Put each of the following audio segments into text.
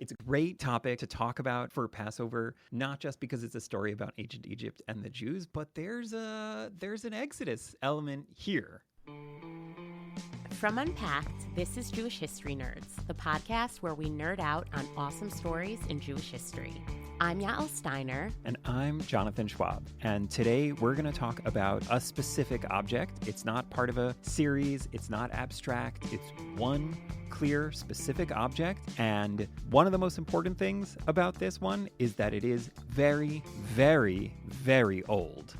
It's a great topic to talk about for Passover, not just because it's a story about ancient Egypt and the Jews, but there's an Exodus element here. From Unpacked, this is Jewish History Nerds, the podcast where we nerd out on awesome stories in Jewish history. I'm Yael Steiner. And I'm Jonathan Schwab. And today we're going to talk about a specific object. It's not part of a series. It's not abstract. It's one clear, specific object. And one of the most important things about this one is that it is very, very, very old.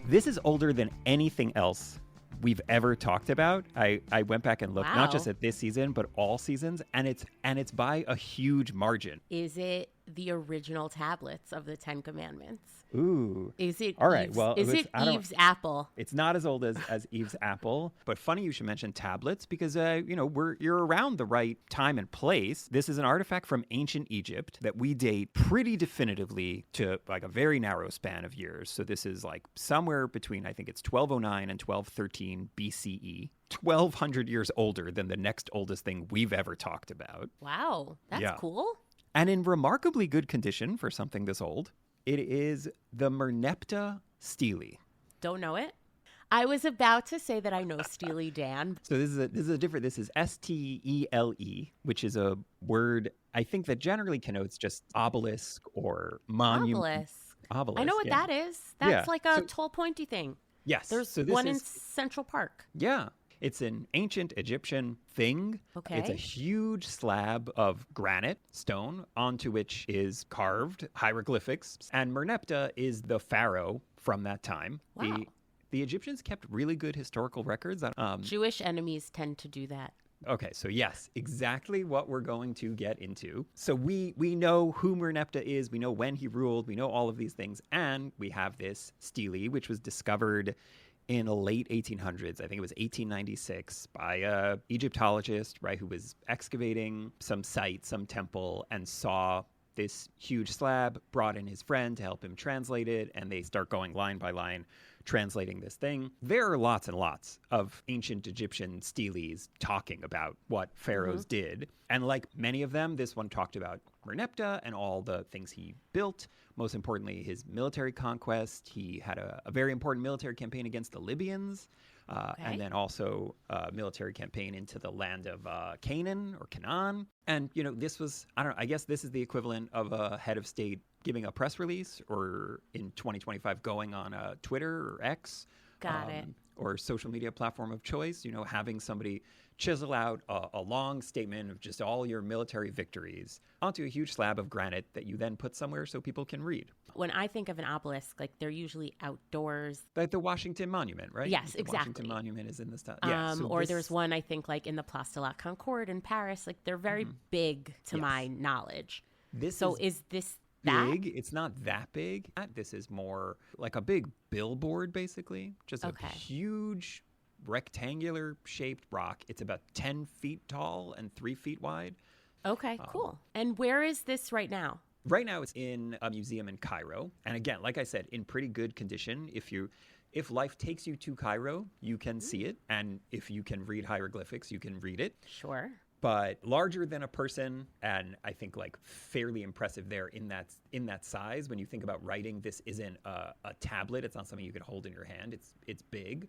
This is older than anything else we've ever talked about. I went back and looked, not just at this season, but all seasons, and it's by a huge margin. Is it the original tablets of the Ten Commandments? Ooh. Is it all right? Eve's, Well, is it Eve's apple? It's not as old as Eve's apple, but funny you should mention tablets because you're around the right time and place. This is an artifact from ancient Egypt that we date pretty definitively to like a very narrow span of years. So this is like somewhere between, I think it's 1209 and 1213 BCE. 1,200 years older than the next oldest thing we've ever talked about. Wow, that's cool. And in remarkably good condition for something this old. It is the Merneptah Stele. Don't know it. I was about to say that I know Steely Dan. So this is S-T-E-L-E, which is a word I think that generally connotes just obelisk or monument. Obelisk. I know what that is. That's like a tall, pointy thing. Yes. There's one in Central Park. Yeah. It's an ancient Egyptian thing. Okay. It's a huge slab of granite, stone, onto which is carved hieroglyphics. And Merneptah is the pharaoh from that time. Wow. The Egyptians kept really good historical records. Jewish enemies tend to do that. Okay, so yes, exactly what we're going to get into. So we know who Merneptah is. We know when he ruled. We know all of these things. And we have this stele, which was discovered in the late 1800s, I think it was 1896, by a Egyptologist, right, who was excavating some site, some temple, and saw this huge slab, brought in his friend to help him translate it, and they start going line by line, translating this thing. There are lots and lots of ancient Egyptian steles talking about what pharaohs did. And like many of them, this one talked about Merneptah and all the things he built. Most importantly, his military conquest. He had a very important military campaign against the Libyans. And then also a military campaign into the land of Canaan or Canaan. And, this was, I guess this is the equivalent of a head of state giving a press release, or in 2025 going on Twitter or X. Got it. Or social media platform of choice, having somebody chisel out a long statement of just all your military victories onto a huge slab of granite that you then put somewhere so people can read. When I think of an obelisk, like they're usually outdoors. Like the Washington Monument, right? Yes, the exactly. Washington Monument is in the style. There's one, I think, like in the Place de la Concorde in Paris. Like they're very big to my knowledge. Is this big? It's not that big. This is more like a big billboard, basically. Just a huge rectangular shaped rock. It's about 10 feet tall and 3 feet wide. Okay, cool. And where is this right now? Right now it's in a museum in Cairo. And again, like I said, in pretty good condition. If life takes you to Cairo, you can see it. And if you can read hieroglyphics, you can read it. Sure. But larger than a person, and I think like fairly impressive there in that size. When you think about writing, this isn't a tablet. It's not something you could hold in your hand. It's big,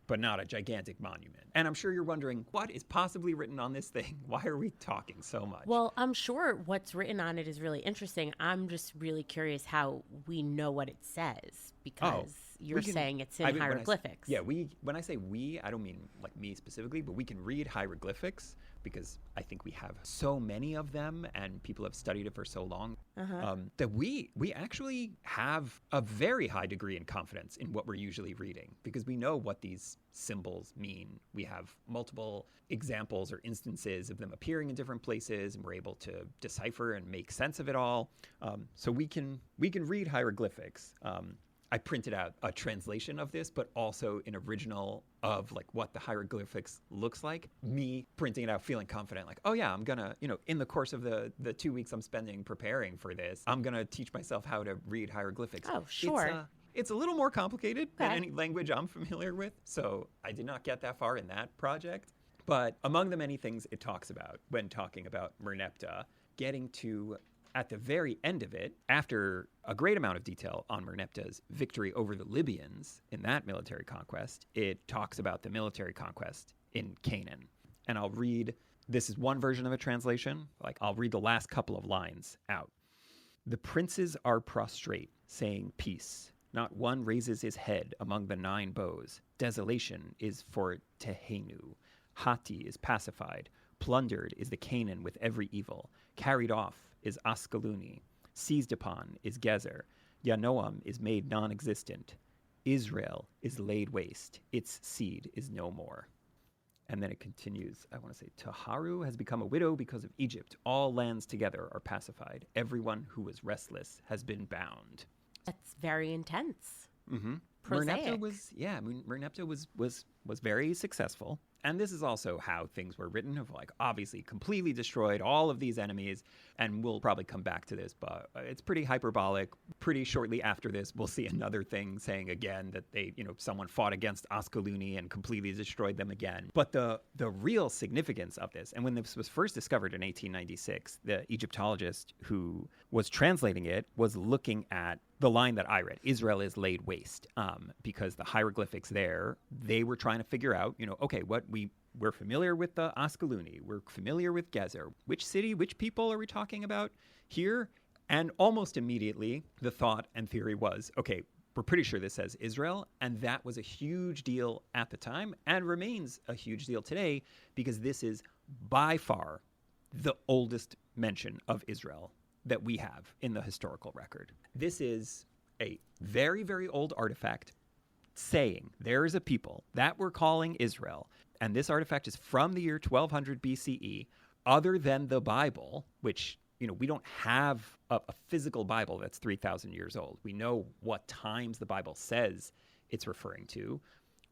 but not a gigantic monument. And I'm sure you're wondering, what is possibly written on this thing? Why are we talking so much? Well, I'm sure what's written on it is really interesting. I'm just really curious how we know what it says, because you're saying it's in hieroglyphics. When I say we, I don't mean like me specifically, but we can read hieroglyphics because I think we have so many of them and people have studied it for so long that we actually have a very high degree in confidence in what we're usually reading because we know what these symbols mean. We have multiple examples or instances of them appearing in different places, and we're able to decipher and make sense of it all. So we can read hieroglyphics. I printed out a translation of this, but also an original of like what the hieroglyphics looks like. Me printing it out, feeling confident, like, oh yeah, I'm gonna, in the course of the 2 weeks I'm spending preparing for this, I'm gonna teach myself how to read hieroglyphics. Oh, sure. It's a little more complicated than any language I'm familiar with, so I did not get that far in that project. But among the many things it talks about when talking about Merneptah getting to, at the very end of it, after a great amount of detail on Merneptah's victory over the Libyans in that military conquest, it talks about the military conquest in Canaan. And I'll read, this is one version of a translation, like I'll read the last couple of lines out. The princes are prostrate, saying peace. Not one raises his head among the 9 bows. Desolation is for Tehenu. Hatti is pacified. Plundered is the Canaan with every evil. Carried off is Askaluni. Seized upon is Gezer. Yanoam is made non-existent. Israel is laid waste. Its seed is no more. And then it continues, I want to say, Taharu has become a widow because of Egypt. All lands together are pacified. Everyone who was restless has been bound. That's very intense. Mm-hmm. Prosaic. Merneptah was very successful. And this is also how things were written, of like obviously completely destroyed all of these enemies. And we'll probably come back to this, but it's pretty hyperbolic. Pretty shortly after this, we'll see another thing saying again that they, someone fought against Askaluni and completely destroyed them again. But the real significance of this, and when this was first discovered in 1896, the Egyptologist who was translating it was looking at the line that I read, Israel is laid waste, because the hieroglyphics there, they were trying to figure out, okay, we're familiar with the Askaluni, we're familiar with Gezer. Which city, which people are we talking about here? And almost immediately, the thought and theory was, okay, we're pretty sure this says Israel, and that was a huge deal at the time and remains a huge deal today because this is by far the oldest mention of Israel that we have in the historical record. This is a very, very old artifact saying there is a people that we're calling Israel, and this artifact is from the year 1200 BCE, other than the Bible, which, we don't have a physical Bible that's 3,000 years old. We know what times the Bible says it's referring to.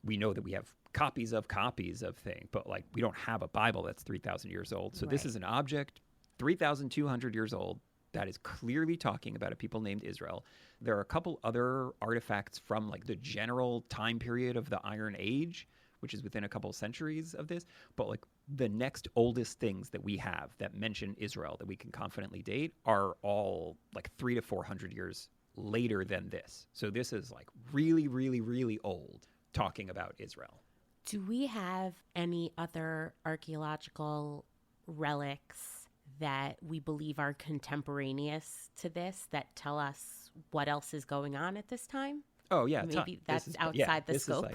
We know that we have copies of things, but we don't have a Bible that's 3,000 years old. So Right. This is an object 3,200 years old that is clearly talking about a people named Israel. There are a couple other artifacts from the general time period of the Iron Age, which is within a couple of centuries of this. But the next oldest things that we have that mention Israel that we can confidently date are all 300 to 400 years later than this. So this is really, really, really old talking about Israel. Do we have any other archaeological relics that we believe are contemporaneous to this that tell us what else is going on at this time? Oh, yeah. Maybe that's outside the scope.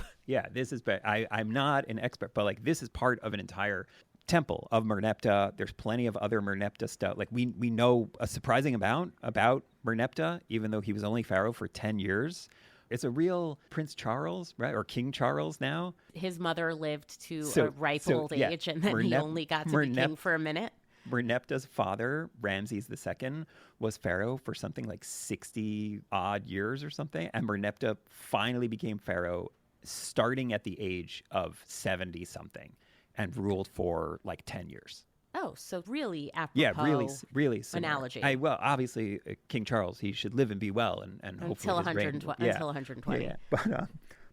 This is, I'm not an expert, but this is part of an entire temple of Merneptah. There's plenty of other Merneptah stuff. We know a surprising amount about Merneptah, even though he was only pharaoh for 10 years. It's a real Prince Charles, right? Or King Charles now. His mother lived to a ripe old age, and then he only got to be king for a minute. Merneptah's father, Ramses II, was pharaoh for something 60 odd years or something. And Merneptah finally became pharaoh starting at the age of 70 something and ruled for 10 years. Oh, so really apropos. Yeah, really similar. Analogy. Obviously, King Charles, he should live and be well, and hopefully until 120. Yeah.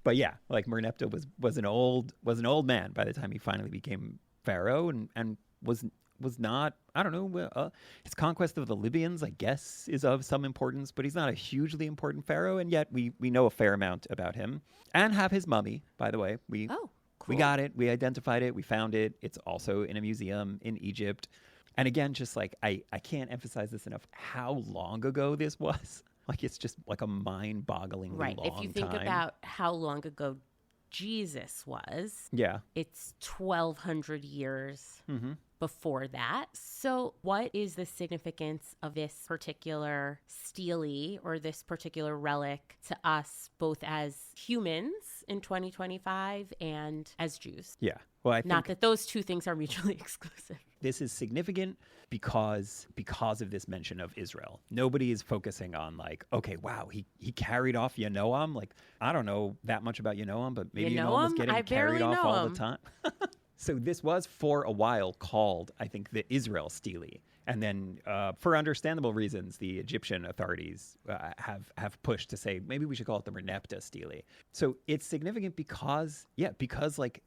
But yeah, Merneptah was an old man by the time he finally became pharaoh, and was not, I don't know, his conquest of the Libyans, I guess, is of some importance, but he's not a hugely important pharaoh, and yet we know a fair amount about him, and have his mummy, by the way. Cool. We got it. We identified it. We found it. It's also in a museum in Egypt. And again, just I can't emphasize this enough, how long ago this was. It's just a mind-bogglingly long time. Right. If you think about how long ago Jesus was, yeah, it's 1,200 years before that. So what is the significance of this particular stele or this particular relic to us, both as humans in 2025 and as Jews? Yeah. Well, I think not that those two things are mutually exclusive. This is significant because of this mention of Israel. Nobody is focusing on okay, wow, he carried off Yanoam. I don't know that much about Yanoam, but maybe Yanoam was getting carried off all the time. So this was for a while called, I think, the Israel stele. And then for understandable reasons, the Egyptian authorities have pushed to say, maybe we should call it the Merneptah stele. So it's significant because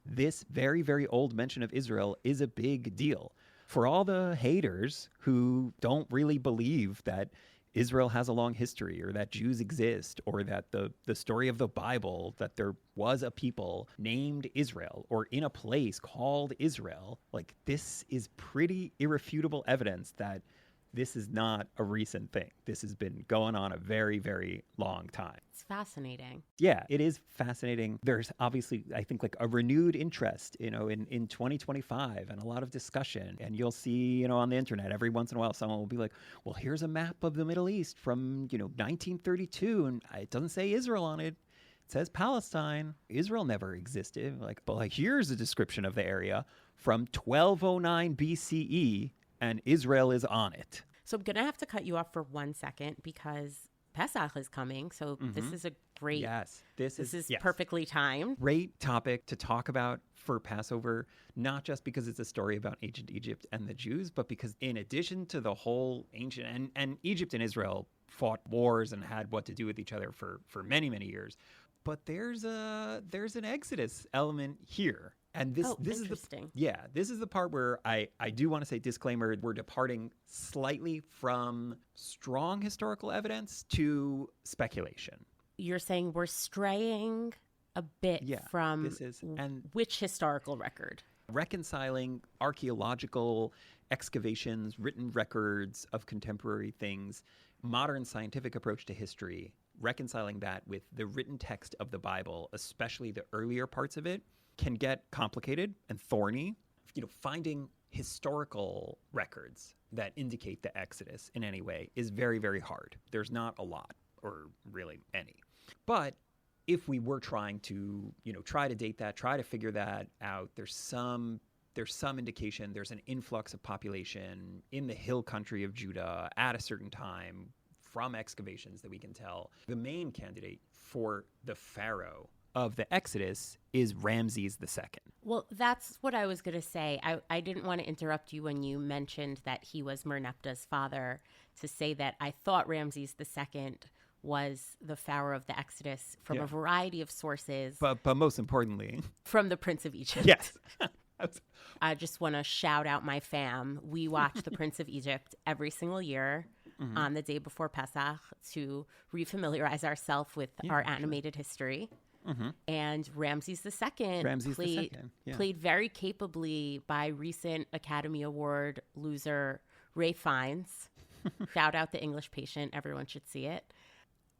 this very, very old mention of Israel is a big deal. for all the haters who don't really believe that Israel has a long history or that Jews exist or that the story of the Bible, that there was a people named Israel or in a place called Israel, like this is pretty irrefutable evidence that this is not a recent thing. This has been going on a very, very long time. It's fascinating. Yeah, it is fascinating. There's obviously, I think, like a renewed interest, in 2025 and a lot of discussion. And you'll see, on the internet, every once in a while, someone will be like, well, here's a map of the Middle East from, 1932. And it doesn't say Israel on it. It says Palestine. Israel never existed. But here's a description of the area from 1209 BCE. And Israel is on it. So I'm going to have to cut you off for 1 second because Pesach is coming. So this is a great, yes, this is perfectly timed. Great topic to talk about for Passover, not just because it's a story about ancient Egypt and the Jews, but because in addition to the whole ancient, and Egypt and Israel fought wars and had what to do with each other for many, many years. But there's an Exodus element here. And this is this is the part where I do want to say, disclaimer, we're departing slightly from strong historical evidence to speculation. You're saying we're straying a bit from which historical record? Reconciling archaeological excavations, written records of contemporary things, modern scientific approach to history, reconciling that with the written text of the Bible, especially the earlier parts of it, can get complicated and thorny. Finding historical records that indicate the Exodus in any way is very, very hard. There's not a lot, or really any. But if we were trying to, try to date that, try to figure that out, there's some indication there's an influx of population in the hill country of Judah at a certain time from excavations that we can tell. The main candidate for the Pharaoh of the Exodus is Ramses II. Well, that's what I was going to say. I didn't want to interrupt you when you mentioned that he was Merneptah's father, to say that I thought Ramses II was the Pharaoh of the Exodus from a variety of sources. But most importantly, from the Prince of Egypt. Yes. I just want to shout out my fam. We watch the Prince of Egypt every single year on the day before Pesach to refamiliarize ourselves with our animated history. And Ramses II played very capably by recent Academy Award loser Ray Fiennes. Shout out the English Patient. Everyone should see it.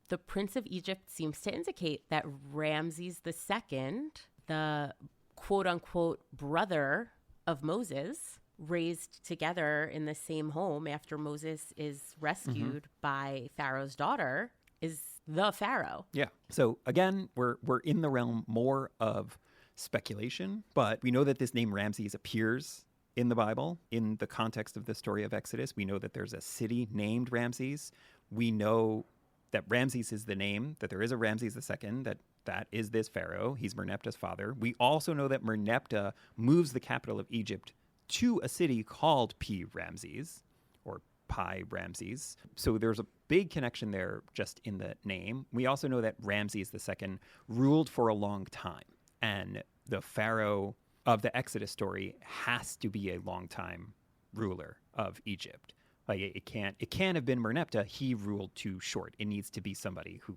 The Prince of Egypt seems to indicate that Ramses II, the quote-unquote brother of Moses, raised together in the same home after Moses is rescued by Pharaoh's daughter, is the Pharaoh. Yeah. So again, we're in the realm more of speculation, but we know that this name Ramses appears in the Bible in the context of the story of Exodus. We know that there's a city named Ramses. We know that Ramses is the name, that there is a Ramses II, that is this Pharaoh. He's Merneptah's father. We also know that Merneptah moves the capital of Egypt to a city called Ramses, or Pi Ramses. So there's a big connection there just in the name. We also know that Ramses II ruled for a long time, and the Pharaoh of the Exodus story has to be a long-time ruler of Egypt. It can't have been Merneptah. He ruled too short. It needs to be somebody who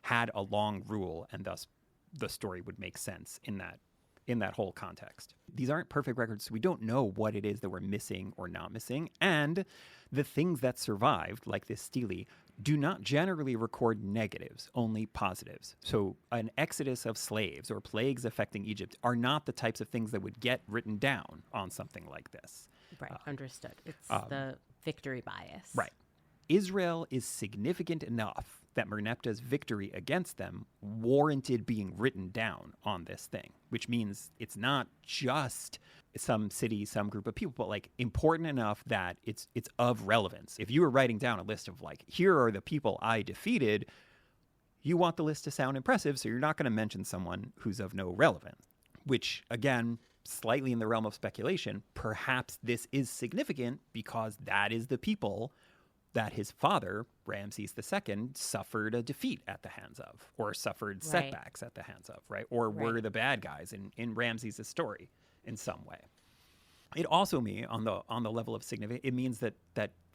had a long rule, and thus the story would make sense in that whole context. These aren't perfect records, so we don't know what it is that we're missing or not missing. And the things that survived, like this stele, do not generally record negatives, only positives. So an exodus of slaves or plagues affecting Egypt are not the types of things that would get written down on something like this. Right, understood. It's the victory bias. Right. Israel is significant enough that Merneptah's victory against them warranted being written down on this thing, which means it's not just some city, some group of people, but important enough that it's of relevance. If you were writing down a list of here are the people I defeated, you want the list to sound impressive, so you're not going to mention someone who's of no relevance, which again, slightly in the realm of speculation, perhaps this is significant because that is the people that his father, Ramses II, suffered a defeat at the hands of, or suffered setbacks at the hands of, right? Or were the bad guys in Ramses' story in some way. It also means on the level of significance, it means that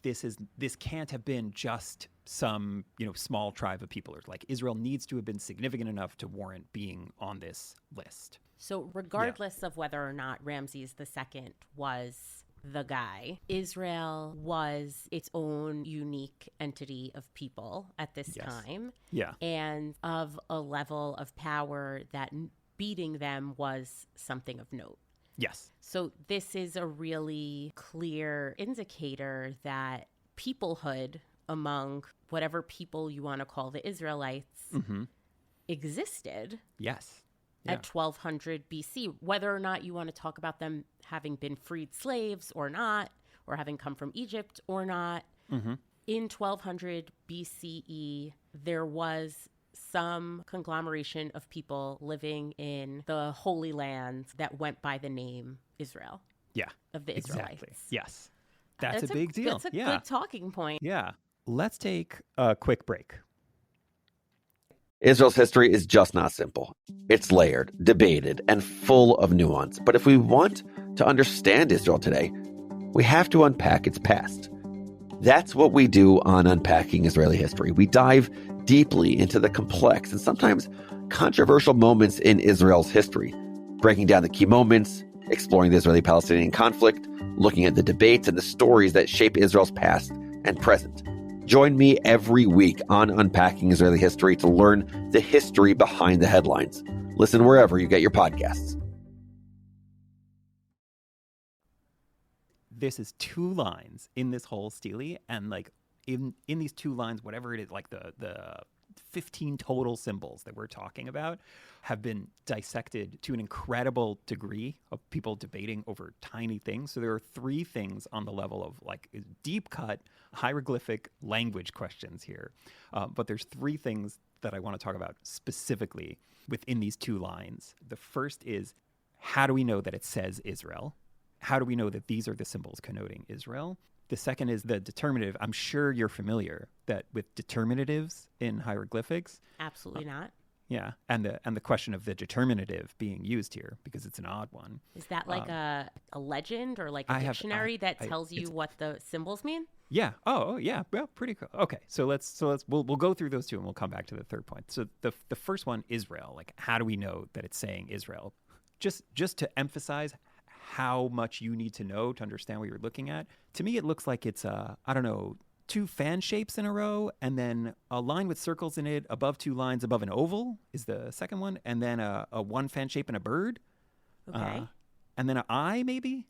this can't have been just some small tribe of people. Or like Israel needs to have been significant enough to warrant being on this list. So regardless of whether or not Ramses II was the guy, Israel was its own unique entity of people at this time. Yeah. And of a level of power that beating them was something of note. Yes. So this is a really clear indicator that peoplehood among whatever people you want to call the Israelites existed. Yes. At 1200 BC, whether or not you want to talk about them having been freed slaves or not, or having come from Egypt or not. In 1200 BCE, there was some conglomeration of people living in the Holy Land that went by the name Israel. Yeah. Of the Israelites. Exactly. Yes. That's a big deal. That's a good talking point. Yeah. Let's take a quick break. Israel's history is just not simple. It's layered, debated, and full of nuance. But if we want to understand Israel today, we have to unpack its past. That's what we do on Unpacking Israeli History. We dive deeply into the complex and sometimes controversial moments in Israel's history, breaking down the key moments, exploring the Israeli-Palestinian conflict, looking at the debates and the stories that shape Israel's past and present. Join me every week on Unpacking Israeli History to learn the history behind the headlines. Listen wherever you get your podcasts. This is 2 lines in this whole stele, and like in these 2 lines, whatever it is, like the 15 total symbols that we're talking about have been dissected to an incredible degree of people debating over tiny things. So there are 3 things on the level of like deep cut hieroglyphic language questions here. But there's 3 things that I want to talk about specifically within these 2 lines. The first is, how do we know that it says Israel? How do we know that these are the symbols connoting Israel? The second is the determinative. I'm sure you're familiar that with determinatives in hieroglyphics. Absolutely not. Yeah, and the question of the determinative being used here, because it's an odd one. Is that like a legend or like a dictionary that tells you what the symbols mean? Yeah. Oh, yeah. Well, pretty cool. Okay, so we'll go through those 2 and we'll come back to the third point. So the first one, Israel. Like, how do we know that it's saying Israel? Just to emphasize how much you need to know to understand what you're looking at. To me, it looks like it's 2 fan shapes in a row, and then a line with circles in it above 2 lines above an oval is the second one, and then a 1 fan shape and a bird. Okay. And then an eye, maybe?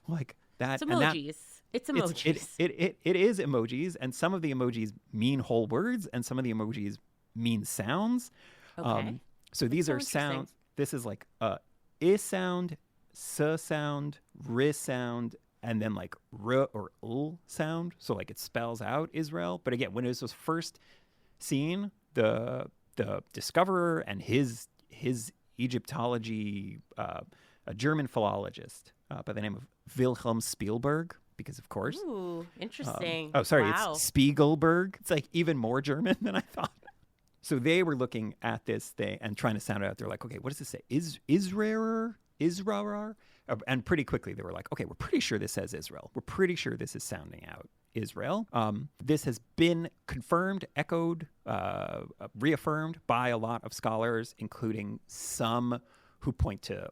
Like that. It's emojis. It's emojis. It is emojis, and some of the emojis mean whole words, and some of the emojis mean sounds. Okay. So these are sounds. This is like I sound, S sound, R sound, and then like R or L sound. So like it spells out Israel. But again, when it was first seen, the discoverer and his Egyptology, a German philologist by the name of Wilhelm Spielberg, because of course. Ooh, interesting. It's Spiegelberg. It's like even more German than I thought. So they were looking at this thing and trying to sound it out. They're like, okay, what does this say? Israel? And pretty quickly they were like, okay, we're pretty sure this says Israel. We're pretty sure this is sounding out Israel. This has been confirmed, echoed, reaffirmed by a lot of scholars, including some who point to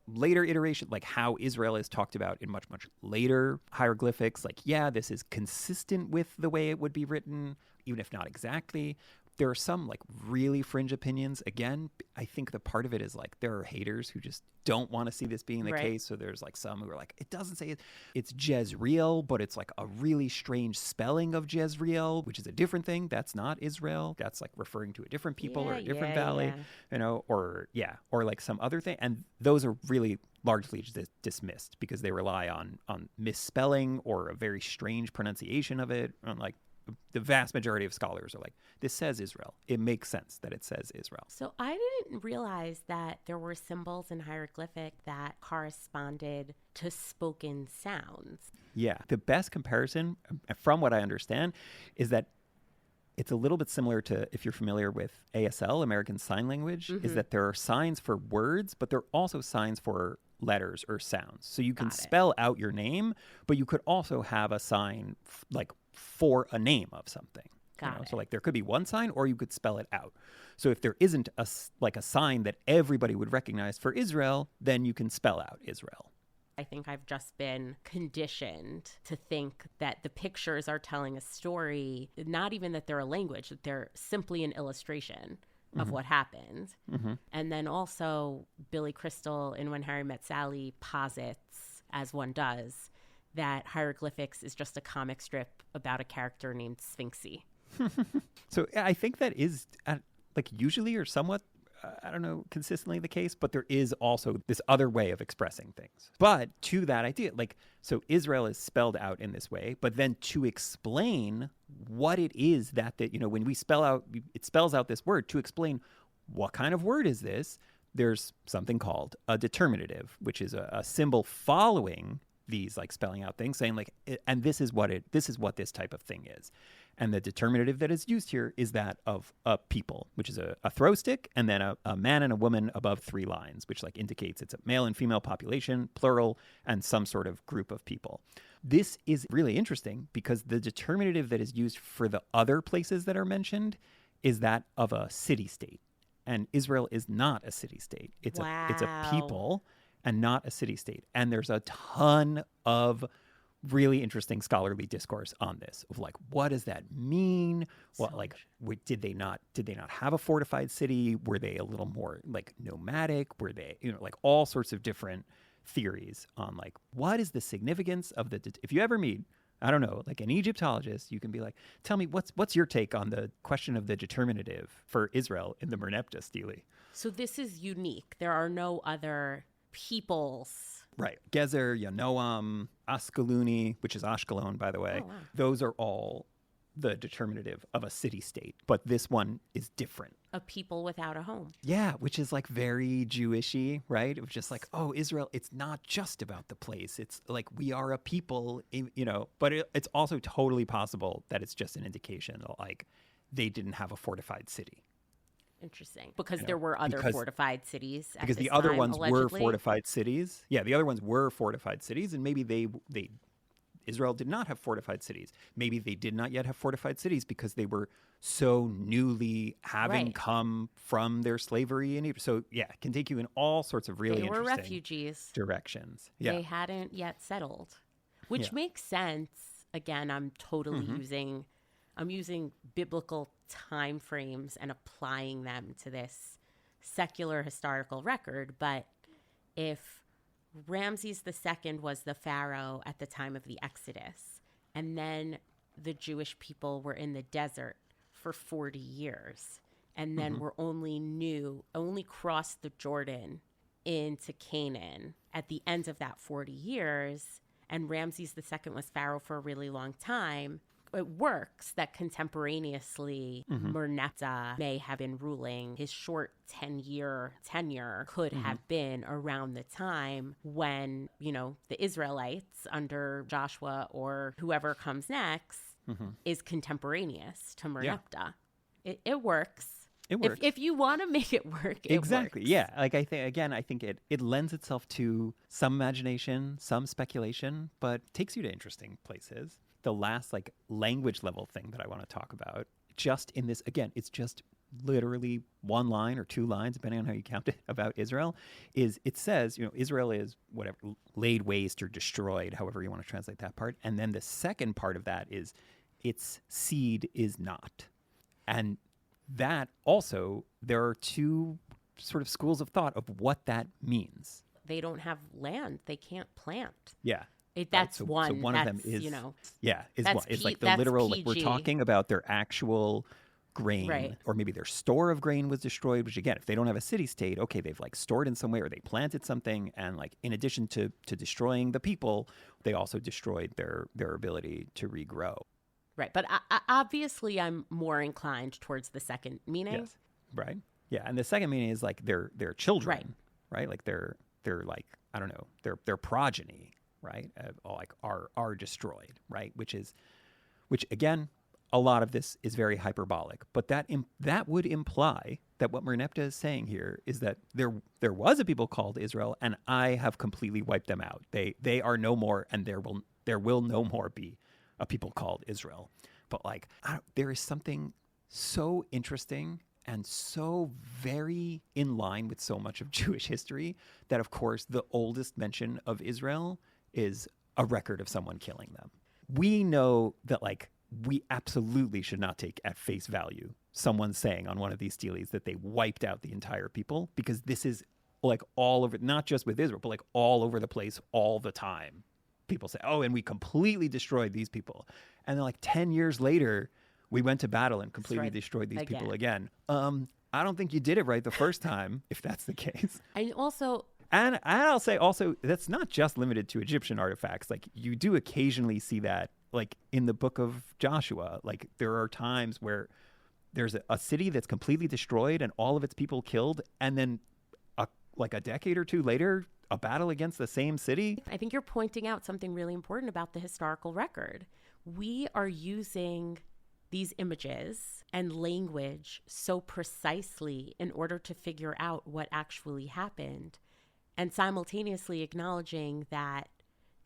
later iteration, like how Israel is talked about in much, much later hieroglyphics. Like, yeah, this is consistent with the way it would be written, even if not exactly. There are some like really fringe opinions. Again, I think the part of it is like there are haters who just don't want to see this being the case. So there's like some who are like, it doesn't say it's Jezreel, but it's like a really strange spelling of Jezreel, which is a different thing. That's not Israel. That's like referring to a different people or a different valley, or like some other thing. And those are really largely dismissed because they rely on misspelling or a very strange pronunciation of it. And like, the vast majority of scholars are like, this says Israel. It makes sense that it says Israel. So I didn't realize that there were symbols in hieroglyphic that corresponded to spoken sounds. Yeah. The best comparison, from what I understand, is that it's a little bit similar to, if you're familiar with ASL, American Sign Language, is that there are signs for words, but there are also signs for letters or sounds. So you can spell out your name, but you could also have a sign like for a name of something. So like there could be one sign, or you could spell it out. So if there isn't a sign that everybody would recognize for Israel, then you can spell out Israel. I think I've just been conditioned to think that the pictures are telling a story, not even that they're a language, that they're simply an illustration of what happened. And then also Billy Crystal in When Harry Met Sally posits, as one does, that hieroglyphics is just a comic strip about a character named Sphinxy. So I think that is like usually or somewhat, I don't know, consistently the case, but there is also this other way of expressing things. But to that idea, like, so Israel is spelled out in this way, but then to explain what it is that, when we spell out, it spells out this word, to explain what kind of word is this, there's something called a determinative, which is a symbol following these, like, spelling out things, saying like, and this is what this type of thing is. And the determinative that is used here is that of a people, which is a throw stick, and then a man and a woman above 3 lines, which like indicates it's a male and female population, plural, and some sort of group of people. This is really interesting because the determinative that is used for the other places that are mentioned is that of a city-state. And Israel is not a city-state. It's a people and not a city-state. And there's a ton of really interesting scholarly discourse on this of like, what does that mean? Well, like, did they not have a fortified city? Were they a little more like nomadic? Were they, like all sorts of different theories on like, what is the significance of if you ever meet, I don't know, like an Egyptologist, you can be like, tell me what's your take on the question of the determinative for Israel in the Merneptah Stele? So this is unique. There are no other peoples. Right. Gezer, Yanoam, Askaluni, which is Ashkelon, by the way. Oh, wow. Those are all the determinative of a city-state. But this one is different. A people without a home. Yeah, which is like very Jewish-y, right? It was just like, oh, Israel, it's not just about the place. It's like we are a people, But it's also totally possible that it's just an indication that like they didn't have a fortified city. Interesting. Because there were other fortified cities at because this the other time, ones allegedly. were fortified cities. Yeah, the other ones were fortified cities, and maybe Israel did not have fortified cities. Maybe they did not yet have fortified cities because they were so newly having come from their slavery in Egypt. So yeah, it can take you in all sorts of really interesting refugees directions. Yeah. They hadn't yet settled, which makes sense. Again, I'm totally using biblical time frames and applying them to this secular historical record. But if Ramses II was the pharaoh at the time of the Exodus, and then the Jewish people were in the desert for 40 years, and then were only crossed the Jordan into Canaan at the end of that 40 years, and Ramses II was pharaoh for a really long time, it works that contemporaneously Merneptah may have been ruling. His short 10-year tenure could have been around the time when, the Israelites under Joshua or whoever comes next is contemporaneous to Merneptah. Yeah. It works. It works. If you want to make it work, it exactly. works. Yeah. Like I think it lends itself to some imagination, some speculation, but takes you to interesting places. The last like language level thing that I want to talk about, just in this, again, it's just literally 1 line or 2 lines, depending on how you count it, about Israel, is it says, Israel is whatever, laid waste or destroyed, however you want to translate that part. And then the second part of that is its seed is not. And that also, there are 2 sort of schools of thought of what that means. They don't have land. They can't plant. Yeah. That's right. one. So one that's, of them is, is one. It's like the literal, like we're talking about their actual grain, right. Or maybe their store of grain was destroyed, which again, if they don't have a city-state, okay, they've like stored in some way or they planted something. And like, in addition to destroying the people, they also destroyed their ability to regrow. Right. But obviously I'm more inclined towards the second meaning. Yes. Right. Yeah. And the second meaning is like their children, right? Like they're like, I don't know, their progeny. Right, like are destroyed, right? Which again, a lot of this is very hyperbolic, but that would imply that what Merneptah is saying here is that there was a people called Israel, and I have completely wiped them out. They are no more, and there will no more be a people called Israel. But like, there is something so interesting and so very in line with so much of Jewish history that, of course, the oldest mention of Israel is a record of someone killing them. We know that, like, we absolutely should not take at face value someone saying on one of these steles that they wiped out the entire people, because this is like all over, not just with Israel, but like all over the place all the time. People say, oh, and we completely destroyed these people. And then like 10 years later, we went to battle and completely destroyed these people again. I don't think you did it right the first time, if that's the case. And also... And I'll say also, that's not just limited to Egyptian artifacts. Like, you do occasionally see that, like in the book of Joshua. Like, there are times where there's a city that's completely destroyed and all of its people killed, and then like a decade or two later, a battle against the same city. I think you're pointing out something really important about the historical record. We are using these images and language so precisely in order to figure out what actually happened, and simultaneously acknowledging that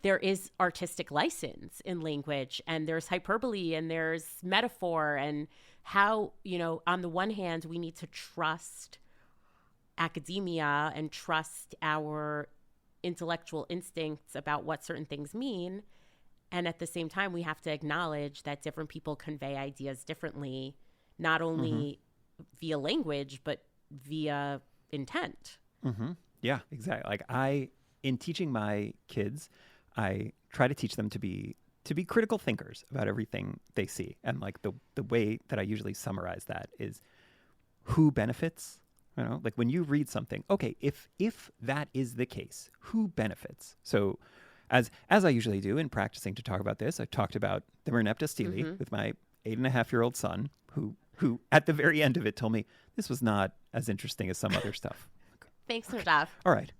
there is artistic license in language, and there's hyperbole, and there's metaphor, and how, you know, on the one hand, we need to trust academia and trust our intellectual instincts about what certain things mean. And at the same time, we have to acknowledge that different people convey ideas differently, not only via language, but via intent. Yeah, exactly. Like, in teaching my kids, I try to teach them to be critical thinkers about everything they see. And like the way that I usually summarize that is who benefits. You know, like when you read something, okay, if that is the case, who benefits? So as I usually do in practicing to talk about this, I talked about the Merneptah Stele with my 8.5-year-old son, who at the very end of it told me this was not as interesting as some other stuff. Thanks, Nadav. All right.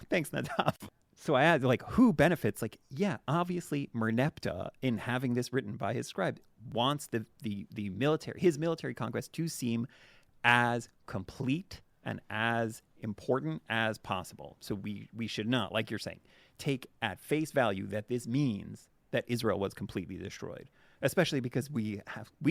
Thanks, Nadav. So I asked, like, who benefits? Like, yeah, obviously Merneptah, in having this written by his scribe, wants his military conquest to seem as complete and as important as possible. So we should not, like you're saying, take at face value that this means that Israel was completely destroyed, especially because we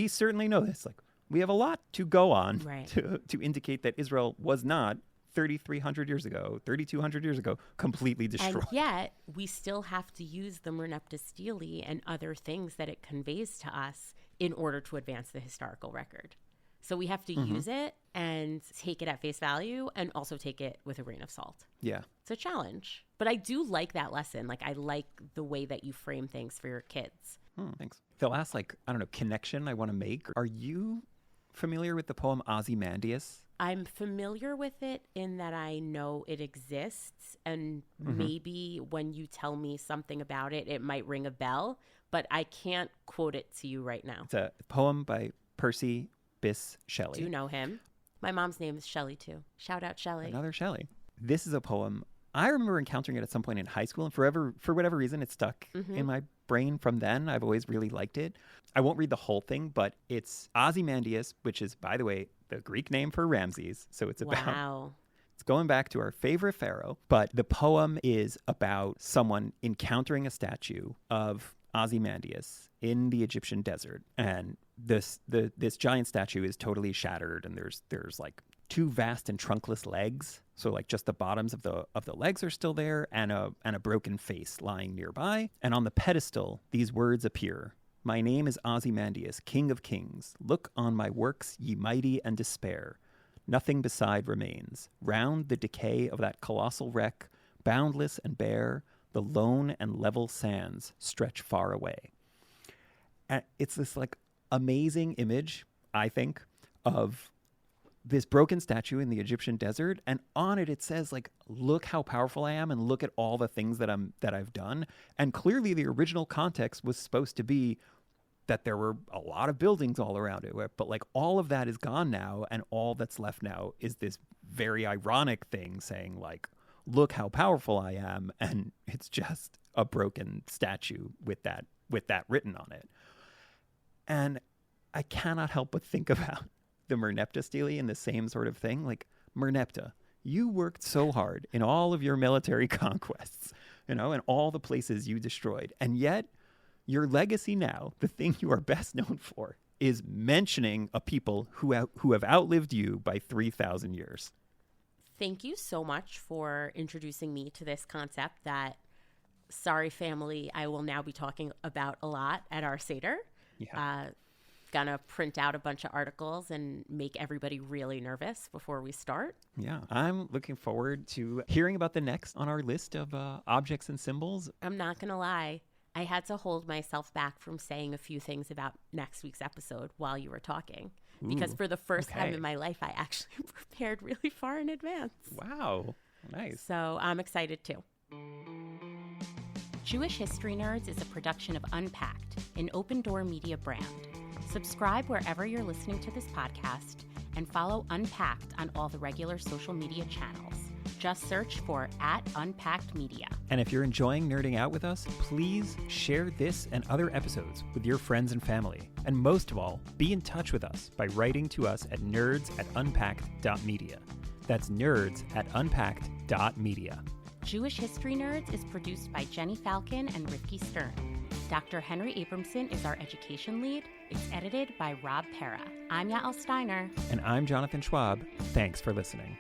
certainly know this. Like, we have a lot to go on to indicate that Israel was not 3,300 years ago, 3,200 years ago, completely destroyed. And yet, we still have to use the Merneptah Stele and other things that it conveys to us in order to advance the historical record. So we have to use it and take it at face value, and also take it with a grain of salt. Yeah. It's a challenge. But I do like that lesson. Like, I like the way that you frame things for your kids. Thanks. The last, connection I want to make. Are you familiar with the poem Ozymandias? I'm familiar with it in that I know it exists, and maybe when you tell me something about it, it might ring a bell, but I can't quote it to you right now. It's a poem by Percy Bysshe Shelley. Do you know him? My mom's name is Shelley, too. Shout out, Shelley. Another Shelley. This is a poem. I remember encountering it at some point in high school, and for whatever reason, it stuck in my brain from then. I've always really liked it. I won't read the whole thing, but it's Ozymandias, which is, by the way, the Greek name for Ramses. So it's about... It's going back to our favorite pharaoh, but the poem is about someone encountering a statue of Ozymandias in the Egyptian desert, and this giant statue is totally shattered, and there's like two vast and trunkless legs, so like just the bottoms of the legs are still there, and a broken face lying nearby. And on the pedestal, these words appear: "My name is Ozymandias, King of Kings. Look on my works, ye mighty, and despair. Nothing beside remains. Round the decay of that colossal wreck, boundless and bare, the lone and level sands stretch far away." And it's this like amazing image, I think, of this broken statue in the Egyptian desert, and on it says, like, look how powerful I am, and look at all the things that I've done. And clearly the original context was supposed to be that there were a lot of buildings all around it, but like all of that is gone now, and all that's left now is this very ironic thing saying, like, look how powerful I am, and it's just a broken statue with that written on it. And I cannot help but think about the Merneptah Stele in the same sort of thing. Like, Merneptah, you worked so hard in all of your military conquests, and all the places you destroyed. And yet, your legacy now, the thing you are best known for, is mentioning a people who have outlived you by 3,000 years. Thank you so much for introducing me to this concept that, sorry family, I will now be talking about a lot at our Seder. Yeah. Gonna print out a bunch of articles and make everybody really nervous before we start. Yeah, I'm looking forward to hearing about the next on our list of objects and symbols. I'm not gonna lie, I had to hold myself back from saying a few things about next week's episode while you were talking. Because for the first time in my life, I actually prepared really far in advance. Wow, nice. So I'm excited too. Jewish History Nerds is a production of Unpacked, an OpenDor Media brand. Subscribe wherever you're listening to this podcast and follow Unpacked on all the regular social media channels. Just search for @UnpackedMedia. And if you're enjoying nerding out with us, please share this and other episodes with your friends and family. And most of all, be in touch with us by writing to us at nerds@unpacked.media. That's nerds@unpacked.media. Jewish History Nerds is produced by Jenny Falcon and Rifki Stern. Dr. Henry Abramson is our education lead. It's edited by Rob Pera. I'm Yael Steiner. And I'm Jonathan Schwab. Thanks for listening.